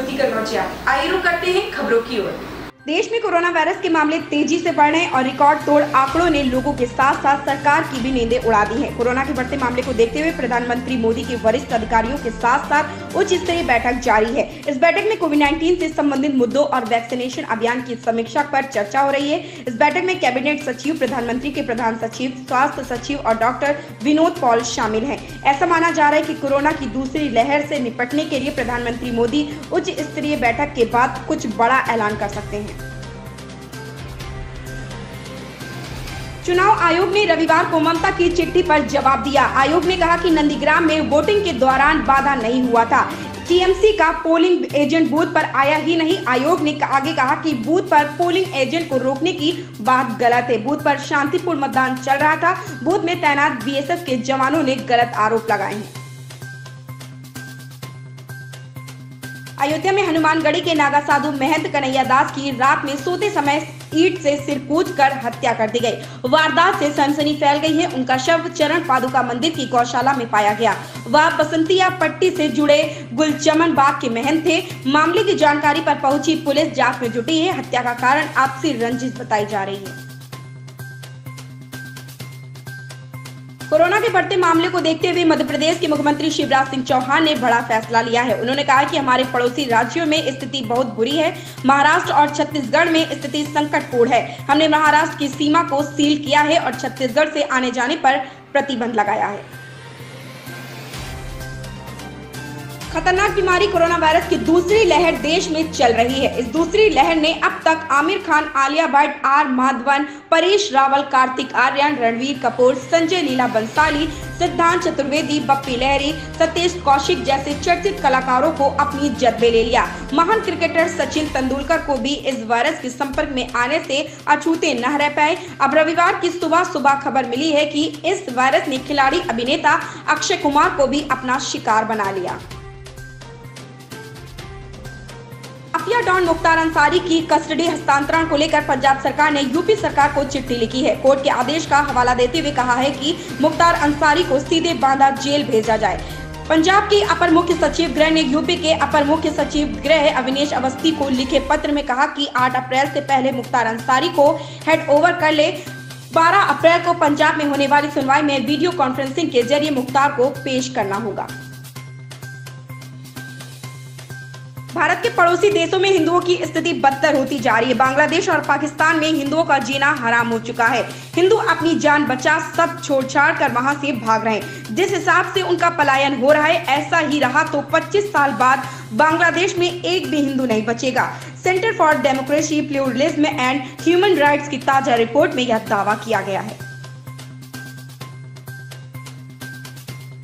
ज्योति कन्नौजिया। आइए रुक करते हैं खबरों की ओर। देश में कोरोना वायरस के मामले तेजी से बढ़ रहे हैं और रिकॉर्ड तोड़ आंकड़ों ने लोगों के साथ साथ सरकार की भी नींदें उड़ा दी हैं। कोरोना के बढ़ते मामले को देखते हुए प्रधानमंत्री मोदी के वरिष्ठ अधिकारियों के साथ साथ उच्च स्तरीय बैठक जारी है। इस बैठक में कोविड-19 से संबंधित मुद्दों और वैक्सीनेशन अभियान की समीक्षा पर चर्चा हो रही है। इस बैठक में कैबिनेट सचिव, प्रधानमंत्री के प्रधान सचिव, स्वास्थ्य सचिव और डॉक्टर विनोद पॉल शामिल हैं। ऐसा माना जा रहा है कि कोरोना की दूसरी लहर से निपटने के लिए प्रधानमंत्री मोदी उच्च स्तरीय बैठक के बाद कुछ बड़ा ऐलान कर सकते हैं। चुनाव आयोग ने रविवार को ममता की चिट्ठी पर जवाब दिया। आयोग ने कहा कि नंदीग्राम में वोटिंग के दौरान बाधा नहीं हुआ था। टीएमसी का पोलिंग एजेंट बूथ पर आया ही नहीं। आयोग ने आगे कहा कि बूथ पर पोलिंग एजेंट को रोकने की बात गलत है। बूथ पर शांतिपूर्ण मतदान चल रहा था। बूथ में तैनात बीएसएफ के जवानों ने गलत आरोप लगाए हैं। अयोध्या में हनुमानगढ़ी के नागा साधु महंत कन्हैया दास की रात में सोते समय ईंट से सिर कूचकर हत्या कर दी गई। वारदात से सनसनी फैल गई है। उनका शव चरण पादुका मंदिर की गौशाला में पाया गया। वह बसंतिया पट्टी से जुड़े गुलचमन बाग के महंत थे। मामले की जानकारी पर पहुंची पुलिस जांच में जुटी है। हत्या का कारण आपसी रंजिश बताई जा रही है। कोरोना के बढ़ते मामले को देखते हुए मध्य प्रदेश के मुख्यमंत्री शिवराज सिंह चौहान ने बड़ा फैसला लिया है। उन्होंने कहा कि हमारे पड़ोसी राज्यों में स्थिति बहुत बुरी है। महाराष्ट्र और छत्तीसगढ़ में स्थिति संकटपूर्ण है। हमने महाराष्ट्र की सीमा को सील किया है और छत्तीसगढ़ से आने जाने पर प्रतिबंध लगाया है। खतरनाक बीमारी कोरोना वायरस की दूसरी लहर देश में चल रही है। इस दूसरी लहर ने अब तक आमिर खान, आलिया भट्ट, आर माधवन, परेश रावल, कार्तिक आर्यन, रणवीर कपूर, संजय लीला बंसाली, सिद्धांत चतुर्वेदी, बप्पी लहरी, सतीश कौशिक जैसे चर्चित कलाकारों को अपनी जद में ले लिया। महान क्रिकेटर सचिन तेंदुलकर को भी इस वायरस के संपर्क में आने से अछूते न रह पाए। अब रविवार की सुबह खबर मिली है कि इस वायरस ने खिलाड़ी अभिनेता अक्षय कुमार को भी अपना शिकार बना लिया। माफिया डॉन मुख्तार अंसारी की कस्टडी हस्तांतरण को लेकर पंजाब सरकार ने यूपी सरकार को चिट्ठी लिखी है। कोर्ट के आदेश का हवाला देते हुए कहा है कि मुख्तार अंसारी को सीधे बांदा जेल भेजा जाए। पंजाब के अपर मुख्य सचिव गृह ने यूपी के अपर मुख्य सचिव गृह अविनेश अवस्थी को लिखे पत्र में कहा कि 8 अप्रैल से पहले मुख्तार अंसारी को हैंड ओवर कर ले। 12 अप्रैल को पंजाब में होने वाली सुनवाई में वीडियो कॉन्फ्रेंसिंग के जरिए मुख्तार को पेश करना होगा। भारत के पड़ोसी देशों में हिंदुओं की स्थिति बदतर होती जा रही है। बांग्लादेश और पाकिस्तान में हिंदुओं का जीना हराम हो चुका है। हिंदू अपनी जान बचा सब छोड़ छाड़ कर वहां से भाग रहे हैं। जिस हिसाब से उनका पलायन हो रहा है, ऐसा ही रहा तो 25 साल बाद बांग्लादेश में एक भी हिंदू नहीं बचेगा। Centre for democracy, pluralism and human rights की ताजा रिपोर्ट में यह दावा किया गया है।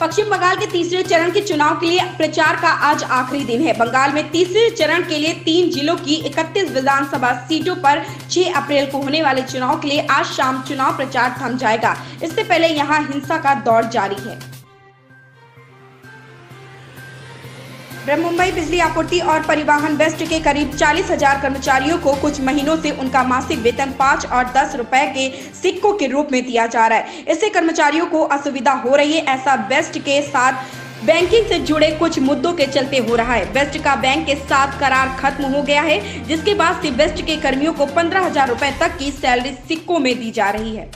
पश्चिम बंगाल के तीसरे चरण के चुनाव के लिए प्रचार का आज आखिरी दिन है। बंगाल में तीसरे चरण के लिए 3 जिलों की 31 विधानसभा सीटों पर 6 अप्रैल को होने वाले चुनाव के लिए आज शाम चुनाव प्रचार थम जाएगा। इससे पहले यहां हिंसा का दौर जारी है। मुंबई बिजली आपूर्ति और परिवहन वेस्ट के करीब 40,000 कर्मचारियों को कुछ महीनों से उनका मासिक वेतन 5 और 10 रुपए के सिक्कों के रूप में दिया जा रहा है। इससे कर्मचारियों को असुविधा हो रही है। ऐसा वेस्ट के साथ बैंकिंग से जुड़े कुछ मुद्दों के चलते हो रहा है। वेस्ट का बैंक के साथ करार खत्म हो गया है, जिसके बाद से वेस्ट के कर्मियों को 15,000 रुपए तक की सैलरी सिक्कों में दी जा रही है।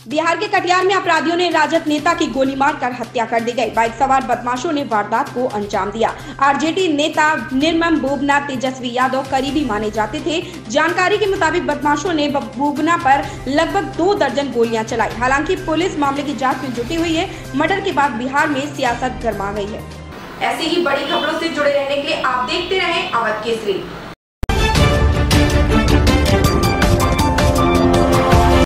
बिहार के कटिहार में अपराधियों ने राजद नेता की गोली मारकर हत्या कर दी गई। बाइक सवार बदमाशों ने वारदात को अंजाम दिया। आरजेडी नेता निर्मम बोबना तेजस्वी यादव करीबी माने जाते थे। जानकारी के मुताबिक बदमाशों ने बोबना पर लगभग 2 दर्जन गोलियां चलाई। हालांकि पुलिस मामले की जांच में जुटी हुई है। मर्डर के बाद बिहार में सियासत गर्मा गई है। ऐसी ही बड़ी खबरों से जुड़े रहने के लिए आप देखते रहें अवध केसरी।